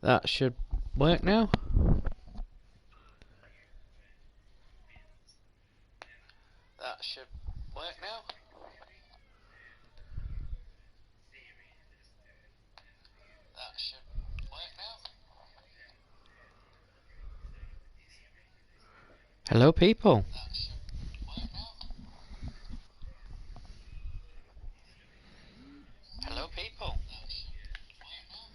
That should work now. That should work now. That should work now. Hello, people. That should work now. Hello, people. That should work now.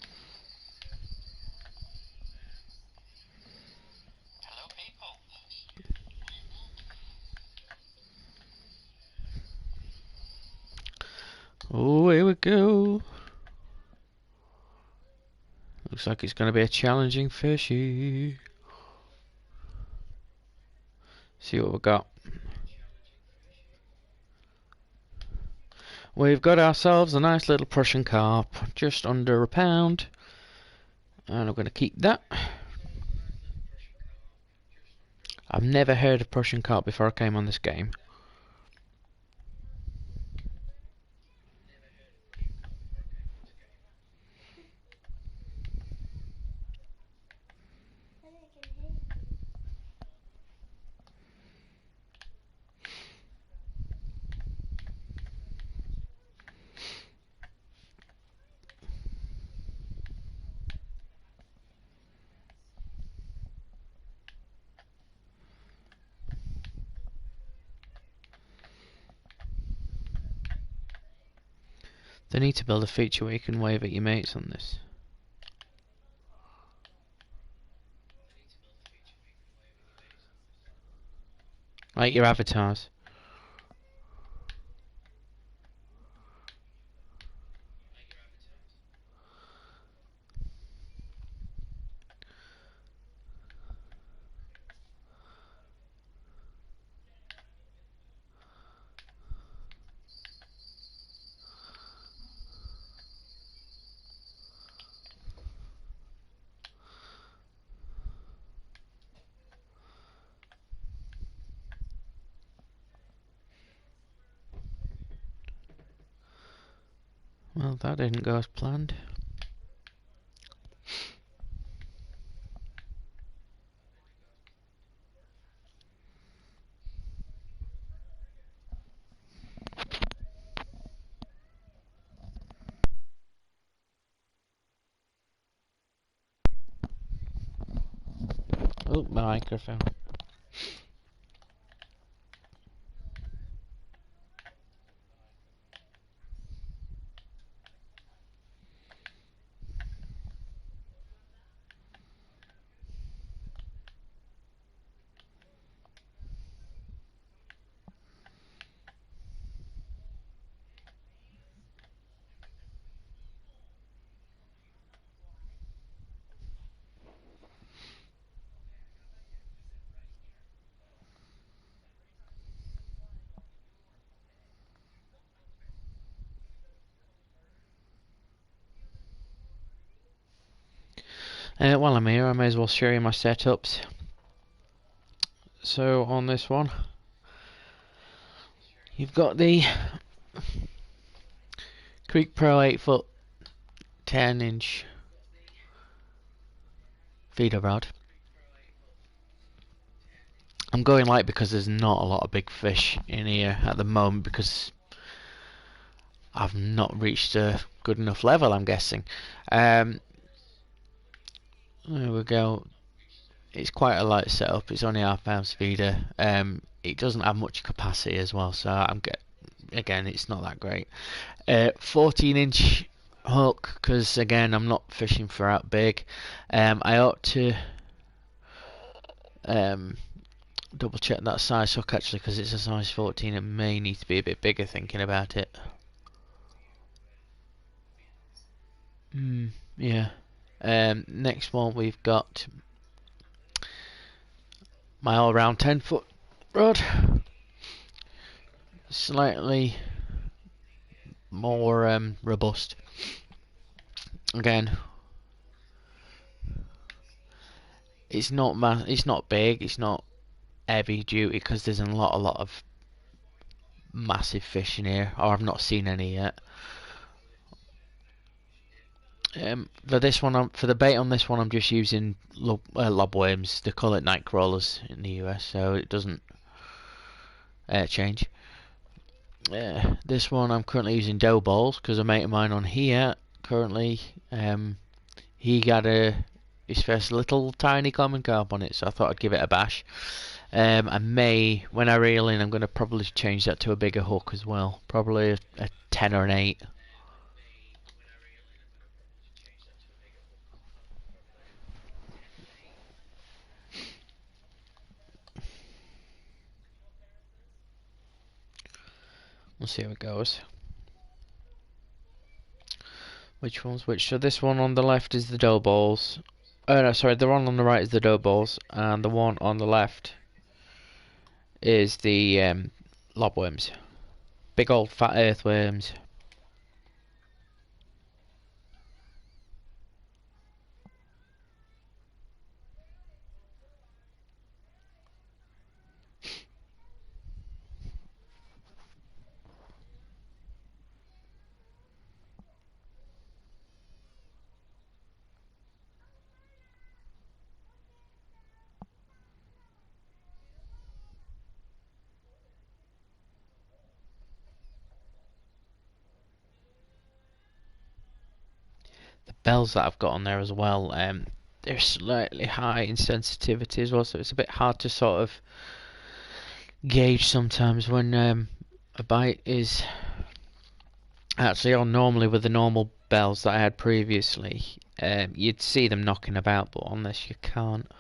Hello, people. That should work now. Oh, here we go. Looks like it's going to be a challenging fishy. See what we've got. We've got ourselves a nice little Prussian carp, just under £1, and I'm going to keep that. I've never heard of Prussian carp before I came on this game. They need to build a feature where you can wave at your mates on this. Like your avatars. Well, that didn't go as planned. Oh, my microphone. While I'm here, I may as well show you my setups. So on this one, you've got the Creek Pro 8-foot 10-inch feeder rod. I'm going light because there's not a lot of big fish in here at the moment because I've not reached a good enough level, I'm guessing. There we go. It's quite a light setup. It's only £half feeder. It doesn't have much capacity as well, so again, it's not that great. 14-inch hook, because again, I'm not fishing for out big. I ought to double check that size hook actually, because it's a size 14. It may need to be a bit bigger thinking about it. Yeah. Next one, we've got my all-round 10-foot rod, slightly more robust. Again, it's not big, it's not heavy duty because there's a lot of massive fish in here, or I've not seen any yet. For this one, for the bait on this one, I'm just using lobworms. They call it night crawlers in the US, so it doesn't change. This one I'm currently using dough balls because a mate of mine on here currently he got his first little tiny common carp on it, so I thought I'd give it a bash. I may, when I reel in, I'm going to probably change that to a bigger hook as well, probably a 10 or an 8. We'll see how it goes. Which one's which? So this one on the left is the dough balls. Oh no, sorry, the one on the right is the dough balls, and the one on the left is the lobworms. Big old fat earthworms. The bells that I've got on there as well, they're slightly high in sensitivity as well, so it's a bit hard to sort of gauge sometimes when a bite is actually on. Normally with the normal bells that I had previously, you'd see them knocking about, but on this you can't.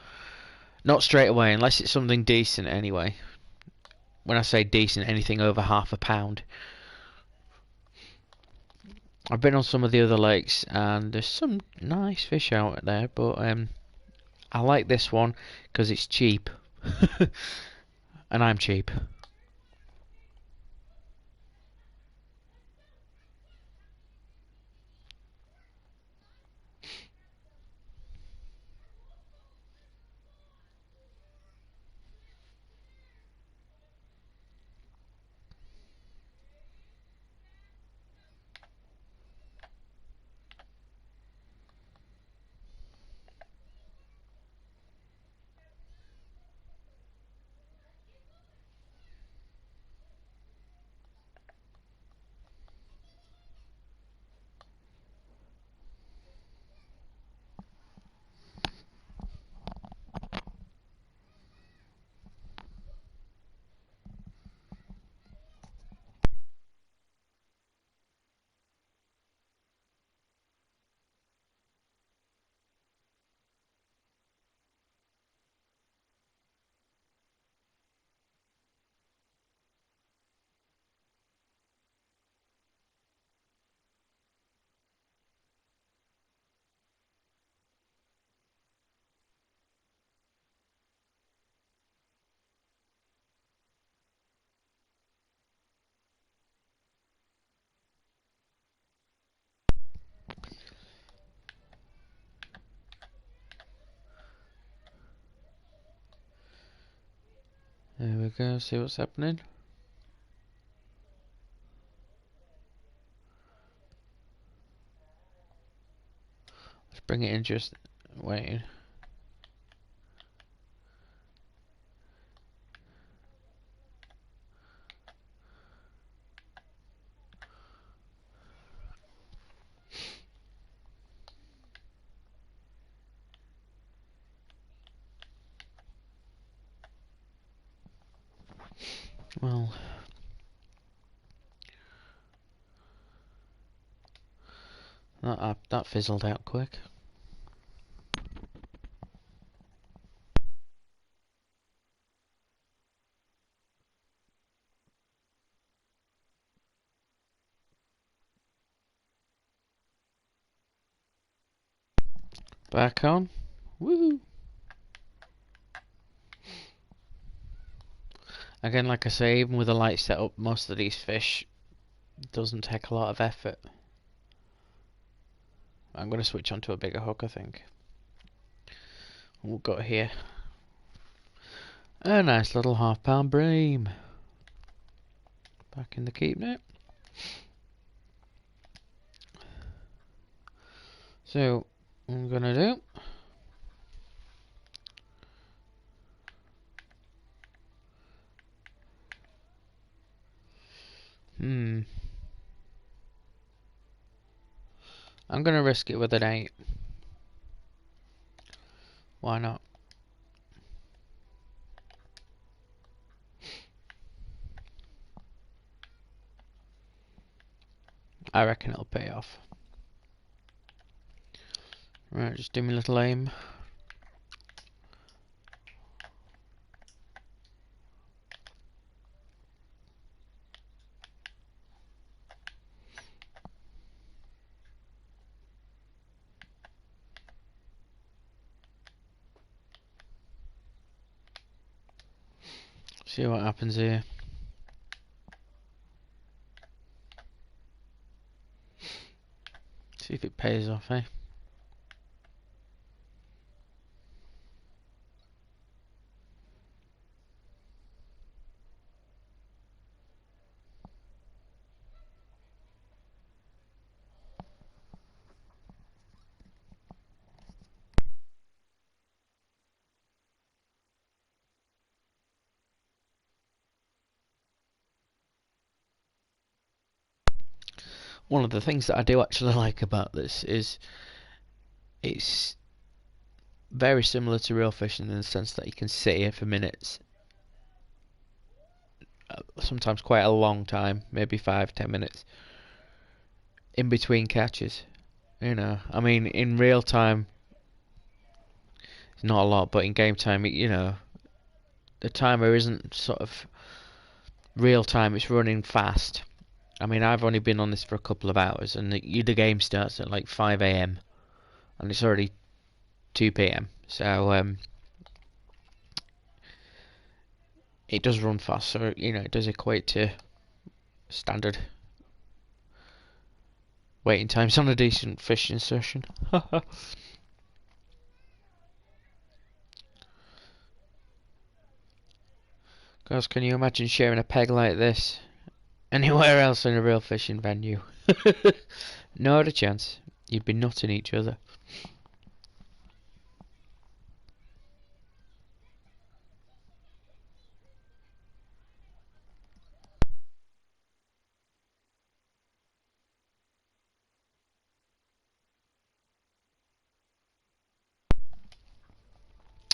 Not straight away, unless it's something decent anyway. When I say decent, anything over £1/2. I've been on some of the other lakes and there's some nice fish out there, but I like this one because it's cheap. And I'm cheap. There we go, see what's happening. Let's bring it in, just waiting. Well, that fizzled out quick. Back on. Woo! Again, like I say, even with a light setup, most of these fish doesn't take a lot of effort. I'm going to switch on to a bigger hook, I think. What we've got here? A nice little £1/2 bream. Back in the keep net. So what I'm gonna do, I'm gonna risk it with an 8. Why not? I reckon it'll pay off. Right, just do my little aim. See what happens here. See if it pays off, eh? One of the things that I do actually like about this is it's very similar to real fishing in the sense that you can sit here for minutes, sometimes quite a long time, maybe 5-10 minutes in between catches. You know, I mean, in real time it's not a lot, but in game time, you know, the timer isn't sort of real time, it's running fast. I mean, I've only been on this for a couple of hours, and the game starts at like 5 a.m. and it's already 2 p.m. So it does run fast. So you know, it does equate to standard waiting times on a decent fishing session. Guys, can you imagine sharing a peg like this anywhere else in a real fishing venue? Not a chance. You'd be nutting each other.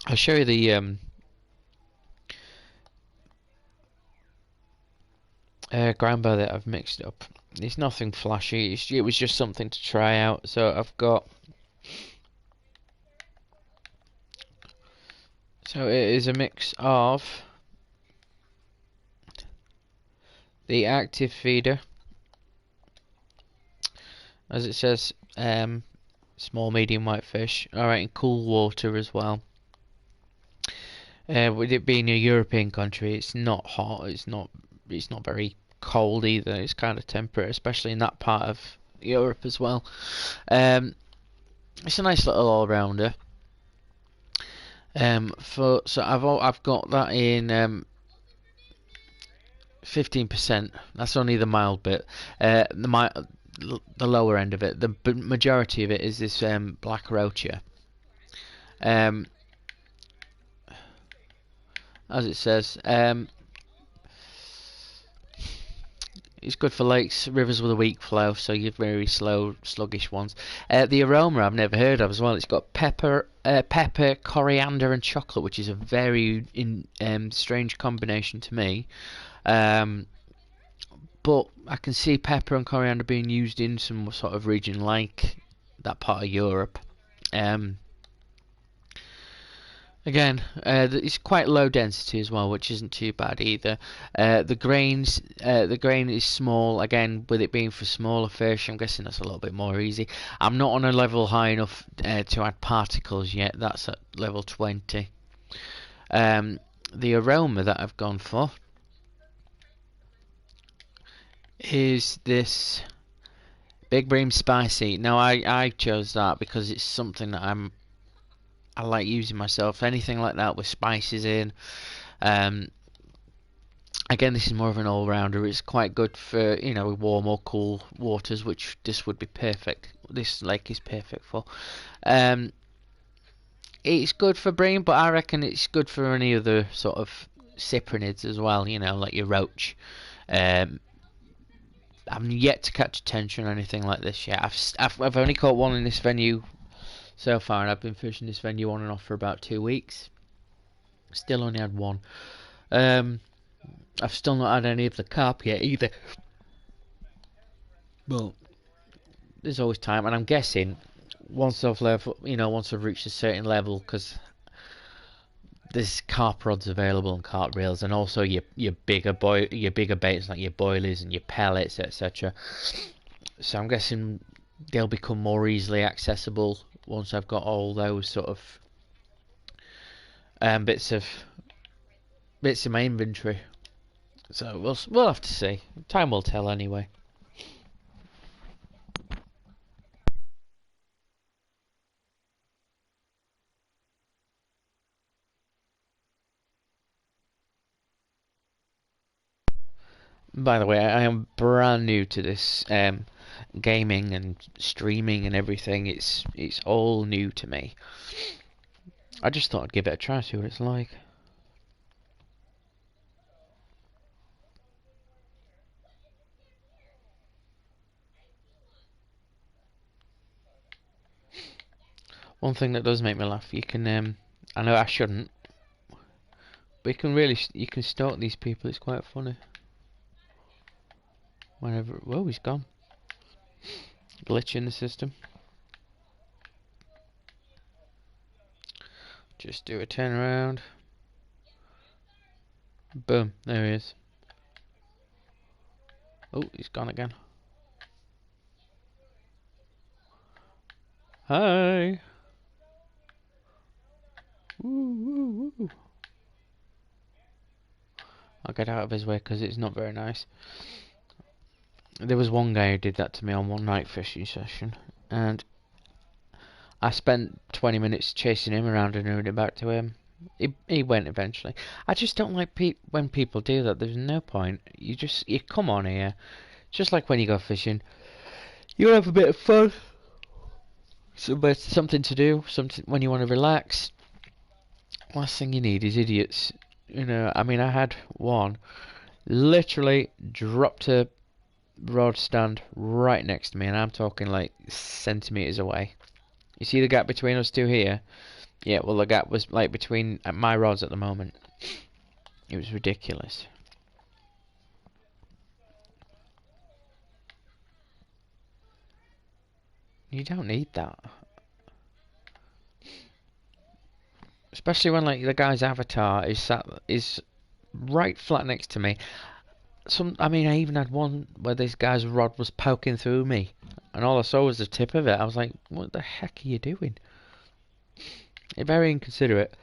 I'll show you the Granbo that I've mixed up. It's nothing flashy. It was just something to try out. So I've got. So it is a mix of the active feeder, as it says, small, medium, white fish. Alright, in cool water as well. With it being a European country, it's not hot. It's not very cold either. It's kind of temperate, especially in that part of Europe as well. It's a nice little all-rounder. So I've got that in 15%. That's only the mild bit. The lower end of it. The majority of it is this black roach. As it says, it's good for lakes, rivers with a weak flow, so you have very slow, sluggish ones. The aroma I've never heard of as well. It's got pepper, coriander, and chocolate, which is a very strange combination to me. But I can see pepper and coriander being used in some sort of region like that part of Europe. Again, it's quite low density as well, which isn't too bad either. The grain is small. Again, with it being for smaller fish, I'm guessing that's a little bit more easy. I'm not on a level high enough to add particles yet. That's at level 20. The aroma that I've gone for is this Big Bream Spicy. Now I chose that because it's something that I like using myself. Anything like that with spices in. Again, this is more of an all-rounder. It's quite good for, warm or cool waters, which this would be perfect. This lake is perfect for. Um, it's good for bream, but I reckon it's good for any other sort of cyprinids as well. Like your roach. Um, I've yet to catch attention or anything like this yet. I've only caught one in this venue so far, and I've been fishing this venue on and off for about 2 weeks. Still only had one. I've still not had any of the carp yet either. Well, there's always time, and I'm guessing once I've reached a certain level, because there's carp rods available and carp reels, and also your bigger baits like your boilies and your pellets, etc. So I'm guessing they'll become more easily accessible once I've got all those sort of bits of my inventory. So we'll have to see. Time will tell anyway. By the way, I am brand new to this gaming and streaming and everything. It's all new to me. I just thought I'd give it a try, see what it's like. One thing that does make me laugh, you can I know I shouldn't, but you can stalk these people. It's quite funny. Whenever, whoa, he's gone. Glitch in the system. Just do a turn around. Boom, there he is. Oh, he's gone again. Hi. Woo, woo, woo. I'll get out of his way because it's not very nice. There was one guy who did that to me on one night fishing session, and I spent 20 minutes chasing him around and running back to him. He went eventually. I just don't like when people do that. There's no point. You come on here. Just like when you go fishing, you have a bit of fun. Something to do. Something when you want to relax. Last thing you need is idiots. I mean, I had one literally dropped a rod stand right next to me, and I'm talking like centimeters away. You see the gap between us two here? Yeah, well, the gap was like between my rods at the moment. It was ridiculous. You don't need that. Especially when like the guy's avatar is right flat next to me. I even had one where this guy's rod was poking through me, and all I saw was the tip of it. I was like, "What the heck are you doing?" You're very inconsiderate,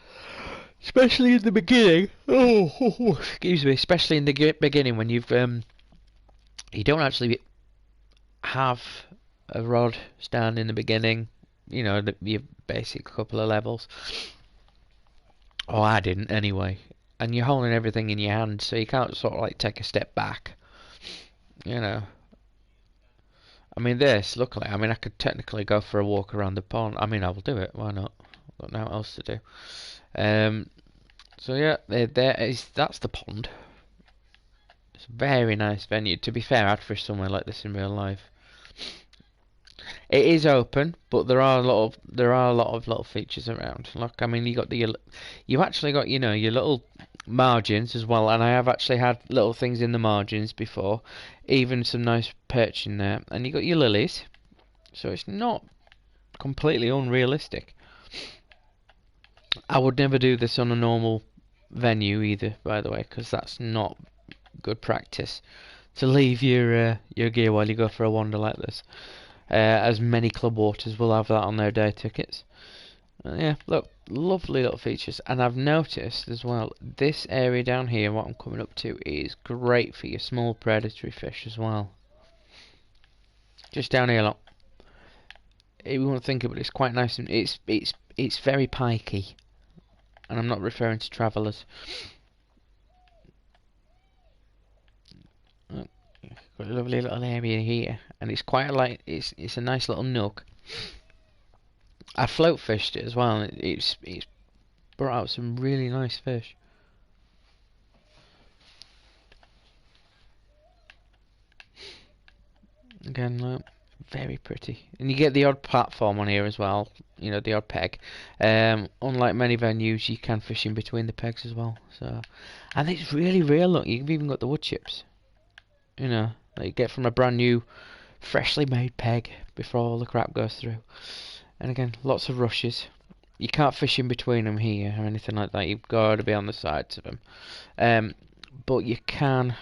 especially in the beginning. Oh, excuse me. Especially in the beginning when you don't actually have a rod stand in the beginning. Your basic couple of levels. Oh, I didn't anyway. And you're holding everything in your hand, so you can't sort of like take a step back. I mean, luckily, I could technically go for a walk around the pond. I will do it. Why not? I've got nothing else to do. So yeah, that's the pond. It's a very nice venue. To be fair, I'd fish somewhere like this in real life. It is open, but there are a lot of little features around. Like, you've actually got your little margins as well, and I have actually had little things in the margins before, even some nice perch in there, and you got your lilies, so it's not completely unrealistic. I would never do this on a normal venue either, by the way, because that's not good practice to leave your gear while you go for a wander like this. As many club waters will have that on their day tickets. Yeah, look, lovely little features. And I've noticed as well, this area down here, what I'm coming up to, is great for your small predatory fish as well. Just down here, look. You won't think it, but it's quite nice, and it's very pikey. And I'm not referring to travellers. Got a lovely little area here, and it's quite like it's a nice little nook. I float fished it as well, and it's brought out some really nice fish. Again, look, very pretty, and you get the odd platform on here as well. You know, the odd peg. Unlike many venues, you can fish in between the pegs as well. So, and it's really real. Look, you've even got the wood chips. You know, that you get from a brand new, freshly made peg before all the crap goes through. And again, lots of rushes. You can't fish in between them here or anything like that. You've got to be on the sides of them. But you can,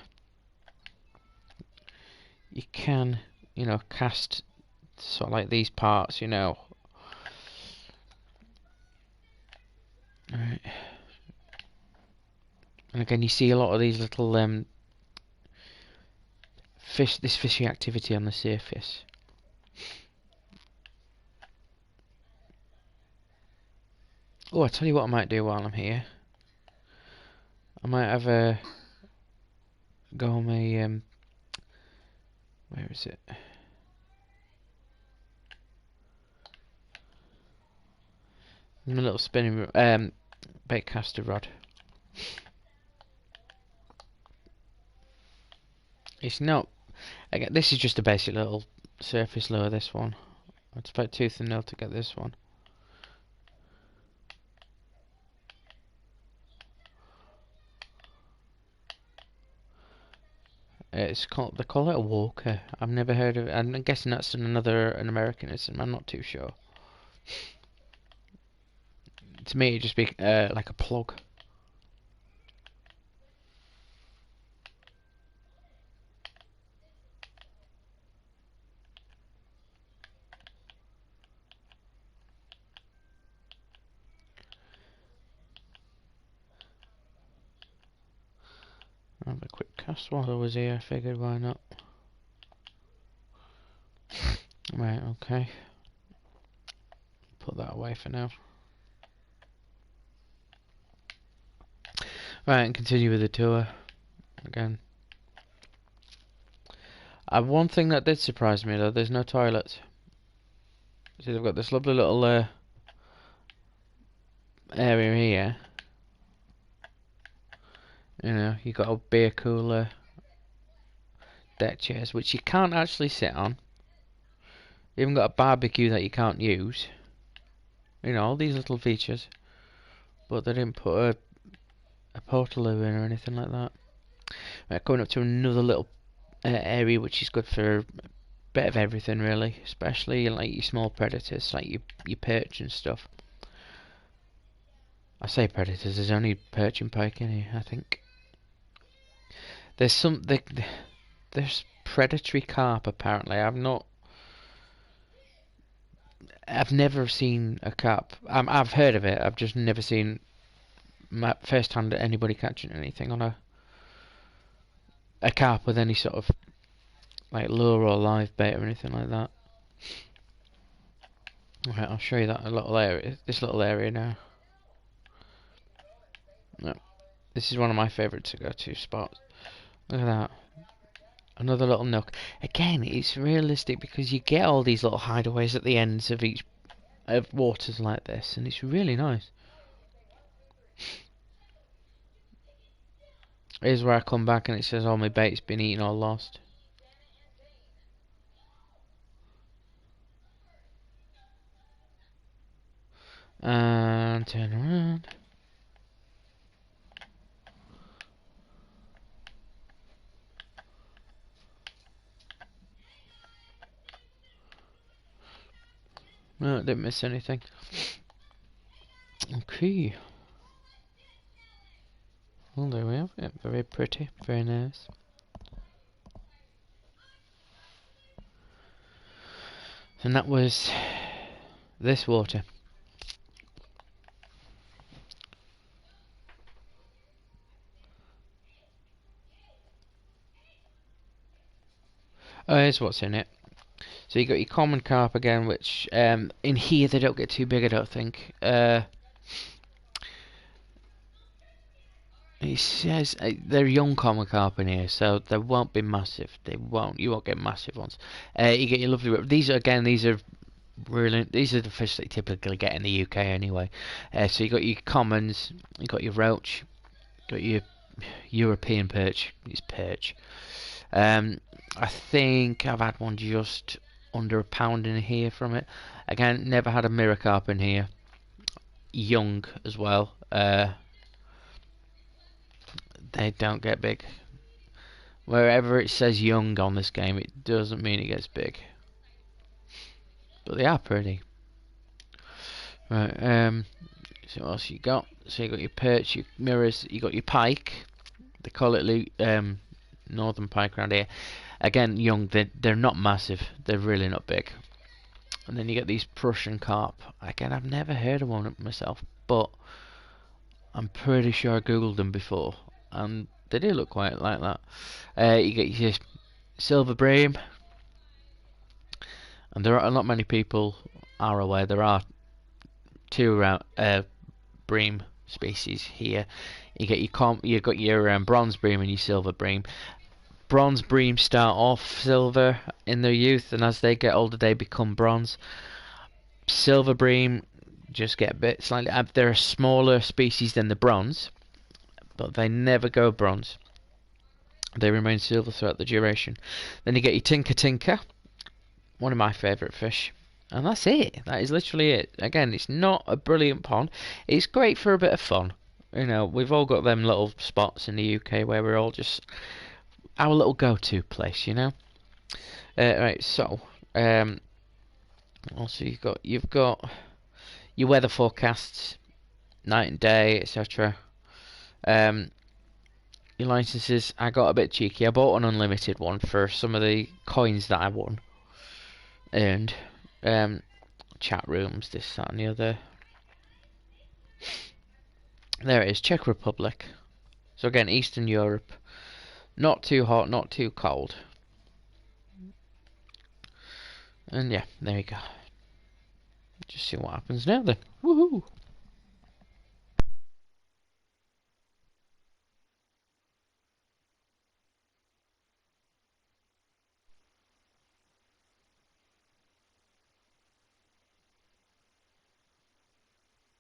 you know, cast sort of like these parts, you know. Right. And again, you see a lot of these little this fishing activity on the surface. Oh, I tell you what I might do while I'm here. I might have a go on my where is it? My little spinning bait caster rod. It's not. Again, this is just a basic little surface lure. This one. It's about tooth and nail to get this one. It's called. They call it a walker. I've never heard of it. I'm guessing that's an Americanism. I'm not too sure. To me, it'd just be like a plug. I'll have a quick cast while I was here. I figured, why not? Right, okay. Put that away for now. Right, and continue with the tour again. One thing that did surprise me though, there's no toilets. See, they've got this lovely little area here. You know, you got a beer cooler, deck chairs, which you can't actually sit on. You even got a barbecue that you can't use. You know, all these little features, but they didn't put a portaloo in or anything like that. Right, going up to another little area which is good for a bit of everything really, especially like your small predators, like your perch and stuff. I say predators, there's only perch and pike in here, I think. There's there's predatory carp apparently. I've never seen a carp. I've heard of it. I've just never seen first hand anybody catching anything on a carp with any sort of like lure or live bait or anything like that. Alright, I'll show you that this little area now. No, this is one of my favourite to go to spots. Look at that. Another little nook. Again, it's realistic because you get all these little hideaways at the ends of each waters like this, and it's really nice. Here's where I come back and it says all my bait's been eaten or lost. And turn around. No, I didn't miss anything. Okay. Well, there we have it. Very pretty, very nice. And that was this water. Oh, here's what's in it. So you got your common carp again, which in here they don't get too big, I don't think. It says they're young common carp in here, so they won't be massive. You won't get massive ones. You get your lovely. These are again. These are really. These are the fish that you typically get in the UK anyway. So you got your commons. You got your roach. You got your European perch. It's perch. I think I've had one just under a pound in here from it. Again, never had a mirror carp in here. Young as well. They don't get big. Wherever it says young on this game, it doesn't mean it gets big. But they are pretty. Right, so what else you got? So you got your perch, your mirrors, you got your pike. They call it northern pike around here. Again, young, they're not massive. They're really not big. And then you get these Prussian carp. Again, I've never heard of one myself, but I'm pretty sure I googled them before, and they do look quite like that. You get your silver bream, and there are not many people are aware there are two bream species here. You get you've got your bronze bream and your silver bream. Bronze bream start off silver in their youth, and as they get older, they become bronze. Silver bream just get a bit slightly. They're a smaller species than the bronze, but they never go bronze. They remain silver throughout the duration. Then you get your tinker tinker, one of my favourite fish, and that's it. That is literally it. Again, it's not a brilliant pond. It's great for a bit of fun. You know, we've all got them little spots in the UK where we're all just our little go-to place. You know. Right. So, also you've got your weather forecasts, night and day, etc. Your licenses, I got a bit cheeky. I bought an unlimited one for some of the coins that I won. And chat rooms, this, that and the other. There it is, Czech Republic. So again, Eastern Europe. Not too hot, not too cold. And yeah, there you go. Just see what happens now then. Woohoo!